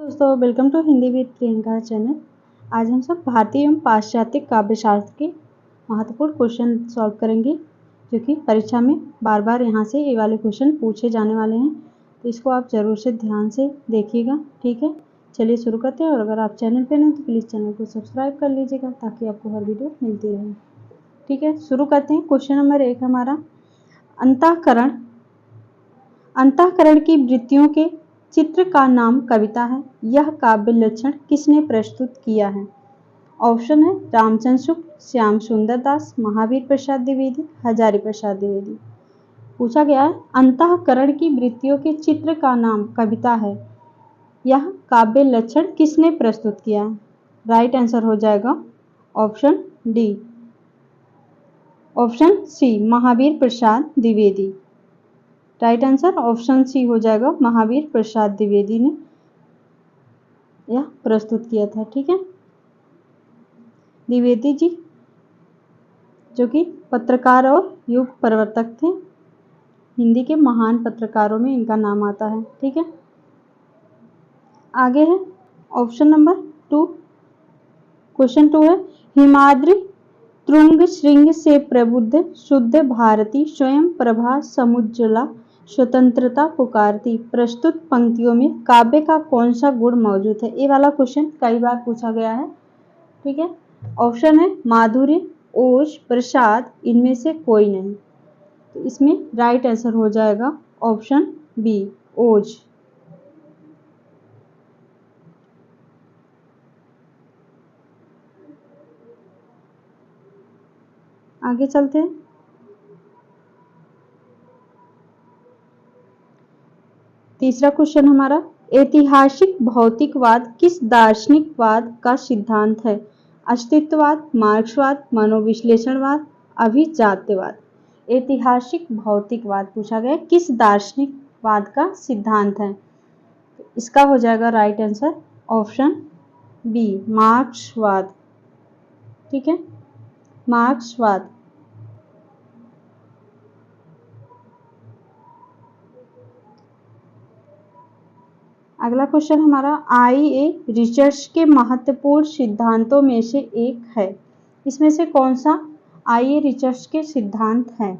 दोस्तों welcome to Hindi with Priyanka channel. आज हम सब भारतीय एवं पाश्चात्य काव्यशास्त्र के महत्वपूर्ण क्वेश्चन सॉल्व करेंगे, जो कि परीक्षा में बार बार यहाँ से ये वाले क्वेश्चन पूछे जाने वाले हैं, तो इसको आप ज़रूर से ध्यान से देखिएगा। ठीक है, चलिए शुरू करते हैं। और अगर आप चैनल पे नहीं तो प्लीज़ चैनल को सब्सक्राइब कर लीजिएगा ताकि आपको हर वीडियो मिलती रहे। ठीक है, शुरू करते हैं। क्वेश्चन नंबर 1 हमारा, अंतःकरण की वृत्तियों के चित्र का नाम कविता है। यह काव्य लक्षण किसने प्रस्तुत किया है? ऑप्शन है रामचंद्र शुक्ल, श्याम सुंदर दास, महावीर प्रसाद द्विवेदी, हजारी प्रसाद द्विवेदी। पूछा गया है अंतःकरण की वृत्तियों के चित्र का नाम कविता है, यह काव्य लक्षण किसने प्रस्तुत किया है? राइट आंसर हो जाएगा option D, option C Mahavir Prasad Dwivedi. Right answer option C हो जाएगा, महावीर प्रसाद द्विवेदी ने यह प्रस्तुत किया था। ठीक है, द्विवेदी जी जो कि पत्रकार और युग प्रवर्तक थे, हिंदी के महान पत्रकारों में इनका नाम आता है। ठीक है, आगे है ऑप्शन नंबर 2। क्वेश्चन 2 है, हिमाद्रि तुंग श्रृंग से प्रबुद्ध शुद्ध भारती स्वयं प्रभा समुज्ज्वला स्वतंत्रता पुकारती। प्रस्तुत पंक्तियों में काव्य का कौन सा गुण मौजूद है? ये वाला क्वेश्चन कई बार पूछा गया है। ठीक है, ऑप्शन है माधुर्य, ओज, प्रसाद, इनमें से कोई नहीं। तो इसमें राइट आंसर हो जाएगा ऑप्शन बी, ओज। आगे चलते हैं। तीसरा क्वेश्चन हमारा, ऐतिहासिक भौतिकवाद किस दार्शनिकवाद का सिद्धांत है? अस्तित्ववाद, मार्क्सवाद, मनोविश्लेषणवाद, अभिजात्यवाद। ऐतिहासिक भौतिकवाद पूछा गया किस दार्शनिकवाद का सिद्धांत है? इसका हो जाएगा राइट आंसर ऑप्शन बी, मार्क्सवाद। ठीक है, मार्क्सवाद। अगला क्वेश्चन हमारा, आईए रिसर्च के महत्वपूर्ण सिद्धांतों में से एक है। इसमें से कौन सा आईए रिसर्च के सिद्धांत है?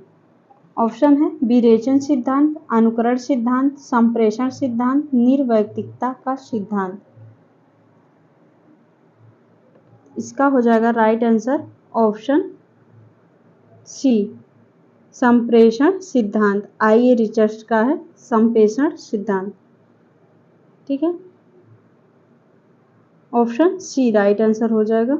ऑप्शन है विरेचन सिद्धांत, अनुकरण सिद्धांत, संप्रेषण सिद्धांत, निर्वैयक्तिकता का सिद्धांत। इसका हो जाएगा राइट आंसर ऑप्शन सी, संप्रेषण सिद्धांत। आईए रिसर्च का है संप्रेषण सिद्धांत। ठीक है, ऑप्शन सी राइट आंसर हो जाएगा।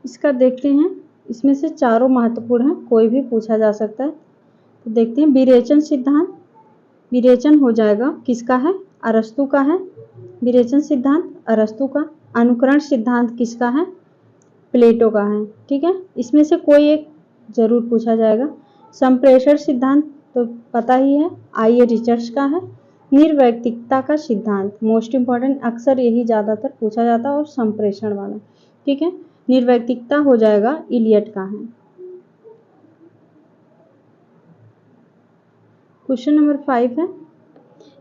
इसका देखते हैं, इसमें से चारों महत्वपूर्ण हैं, कोई भी पूछा जा सकता है। तो देखते हैं, विरेचन सिद्धांत, विरेचन हो जाएगा किसका है? अरस्तु का है विरेचन सिद्धांत, अरस्तु का। अनुकरण सिद्धांत किसका है? प्लेटो का है। ठीक है, इसमें से कोई एक जरूर पूछा जाएगा। संप्रेषण सिद्धांत तो पता ही है, आईए रिसर्च का है। निर्वैयक्तिकता का सिद्धांत मोस्ट इंपॉर्टेंट, अक्सर यही ज्यादातर पूछा जाता है, और संप्रेषण वाला। ठीक है, निर्वैयक्तिकता हो जाएगा इलियट का है। क्वेश्चन नंबर 5 है,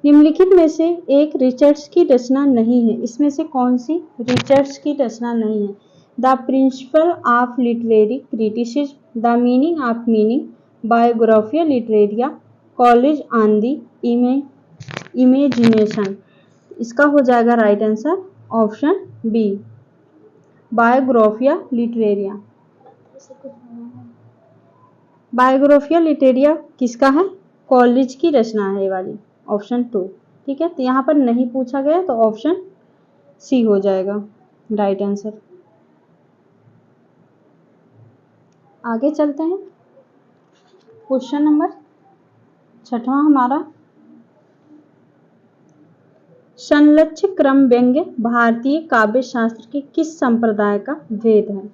निम्नलिखित में से एक रिचर्ड्स की रचना नहीं है। इसमें से कौन सी रिचर्ड्स की रचना नहीं है? The principle of literary criticism, the meaning of meaning, Biographia Literaria, Coleridge on the imagination. इसका हो जाएगा right answer option B, Biographia Literaria. Biographia Literaria किसका है? कॉलेज की रचना है ये वाली, ऑप्शन 2। ठीक है, तो यहाँ पर नहीं पूछा गया तो ऑप्शन सी हो जाएगा राइट आंसर। आगे चलते हैं। क्वेश्चन नंबर 6 हमारा, संलक्ष्य क्रम व्यंग्य भारतीय काव्य शास्त्र के किस संप्रदाय का भेद है?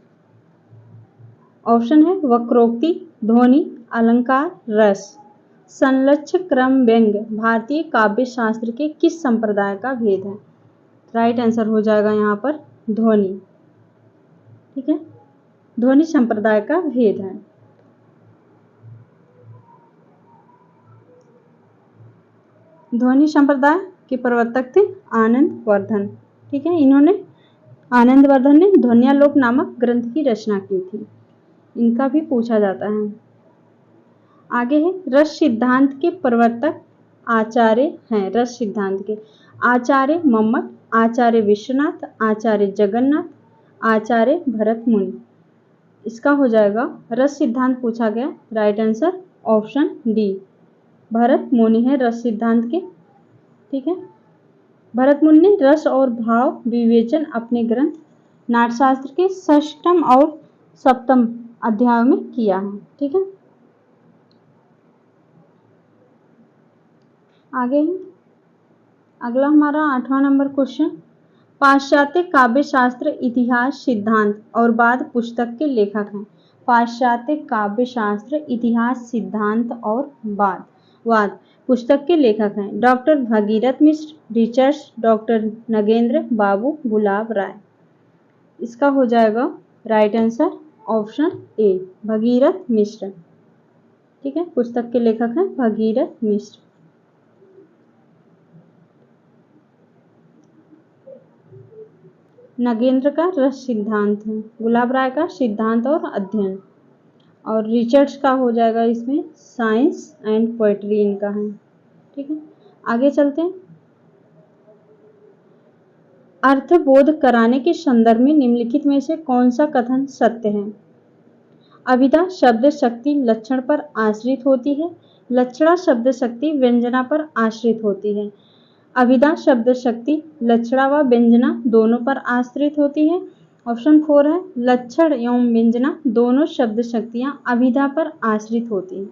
ऑप्शन है वक्रोक्ति, ध्वनि, अलंकार, रस। संलक्ष्य क्रम व्यंग्य भारतीय काव्य शास्त्र के किस संप्रदाय का भेद है? राइट आंसर हो जाएगा यहाँ पर ध्वनि। ठीक है, ध्वनि संप्रदाय का भेद है। ध्वनि संप्रदाय के प्रवर्तक थे आनंदवर्धन। ठीक है, इन्होंने आनंदवर्धन ने ध्वन्यालोक नामक ग्रंथ की रचना की थी। इनका भी पूछा जाता है। आगे है रस सिद्धांत के प्रवर्तक आचार्य हैं। रस सिद्धांत के आचार्य मम्मट, आचार्य विश्वनाथ, आचार्य जगन्नाथ, आचार्य भरत मुनि। इसका हो जाएगा रस सिद्धांत पूछा गया, right answer option D Bharat मुनि है रस सिद्धांत के। ठीक है, भरत मुनि ने रस और भाव विवेचन अपने ग्रंथ नाट्यशास्त्र के षष्ठम और सप्तम अध्याय में किया है। ठीक है, आगे अगला हमारा 8वां नंबर क्वेश्चन, पाश्चात्य काव्य शास्त्र इतिहास सिद्धांत और बाद पुस्तक के लेखक हैं। पाश्चात्य काव्य शास्त्र इतिहास सिद्धांत और वाद पुस्तक के लेखक हैं doctor Bhagirath Mishra, Richards, doctor Nagendra Babu, Gulab Rai. इसका हो जाएगा right answer option A Bhagirath Mishra. ठीक है, पुस्तक के लेखक हैं भगीरथ मिश्र। नगेंद्र का रस सिद्धांत है, गुलाब राय का सिद्धांत और अध्ययन, और रिचर्ड्स का हो जाएगा इसमें साइंस एंड पोएट्री इनका है। ठीक है, आगे चलते हैं। अर्थबोध कराने के संदर्भ में निम्नलिखित में से कौन सा कथन सत्य है? अभिधा शब्द शक्ति लक्षण पर आश्रित होती है, लक्षणा शब्द शक्ति व्यंजना पर आश्रित होती है। अभिधा शब्द शक्ति लक्षणा व व्यंजना दोनों पर आश्रित होती है। ऑप्शन 4 है लक्षण एवं व्यंजना दोनों शब्द शक्तियां अभिधा पर आश्रित होती हैं।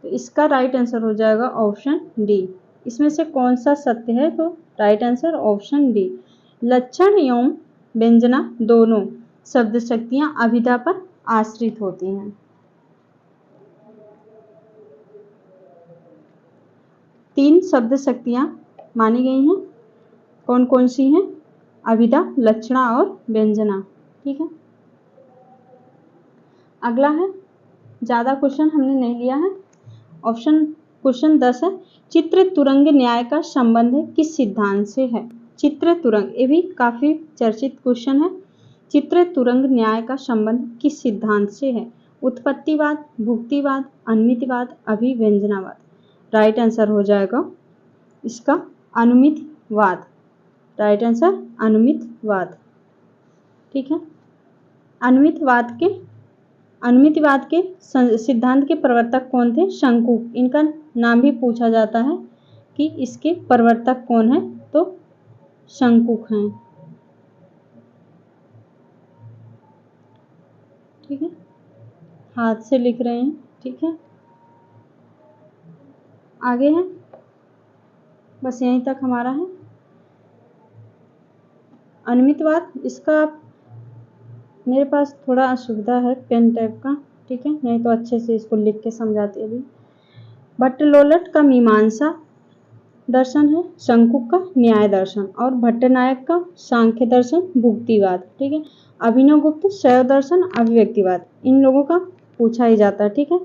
तो इसका राइट आंसर हो जाएगा ऑप्शन डी। इसमें से कौन सा सत्य है? तो राइट आंसर ऑप्शन डी लक्षण एवं व्यंजना दोनों शब्द शक्तियां अभिधा पर आश्रित होती हैं। 3 शब्द शक्तियां मानी गई हैं, कौन कौन सी हैं? अभिधा, लक्षणा और व्यंजना। ठीक है, अगला है, ज्यादा क्वेश्चन हमने नहीं लिया है। क्वेश्चन 10 है, चित्र तुरंग न्याय का संबंध किस सिद्धांत से है? चित्र तुरंग, ये भी काफी चर्चित क्वेश्चन है। चित्र तुरंग न्याय का संबंध किस सिद्धांत से है? उत्पत्तिवाद, भुक्तिवाद, अनुमितिवाद, अभिव्यंजनावाद। राइट आंसर हो जाएगा इसका अनुमितवाद। Right answer अनुमितवाद। ठीक है, अनुमितिवाद के सिद्धांत के प्रवर्तक कौन थे? शंकुक। इनका नाम भी पूछा जाता है कि इसके प्रवर्तक कौन है, तो शंकुक हैं। ठीक है, हाथ से लिख रहे हैं। ठीक है, आगे है, बस यहीं तक हमारा है अनुमितवाद। इसका मेरे पास थोड़ा असुविधा है पेन टाइप का, ठीक है, नहीं तो अच्छे से इसको लिख के समझाती अभी। भट्टलोलट का मीमांसा दर्शन है, शंकुक का न्याय दर्शन, और भट्टनायक का सांख्य दर्शन भुक्तिवाद। ठीक है, अभिनवगुप्त शैव दर्शन अभिव्यक्तिवाद। इन लोगों का पूछा ही जाता है। ठीक है,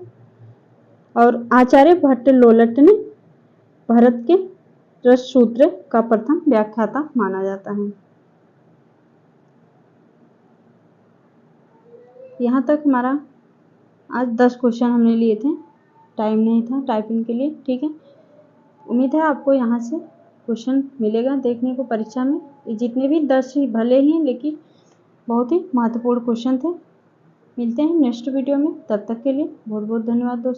और आचार्य भट्टलोलट ने भरत के रस सूत्र का प्रथम व्याख्याता माना जाता है। यहाँ तक हमारा आज 10 क्वेश्चन हमने लिए थे, टाइम नहीं था टाइपिंग के लिए। ठीक है, उम्मीद है आपको यहाँ से क्वेश्चन मिलेगा देखने को परीक्षा में। ये जितने भी 10 ही भले ही, लेकिन बहुत ही महत्वपूर्ण क्वेश्चन थे। मिलते हैं नेक्स्ट वीडियो में, तब तक के लिए बहुत बहुत धन्यवाद दोस्तों।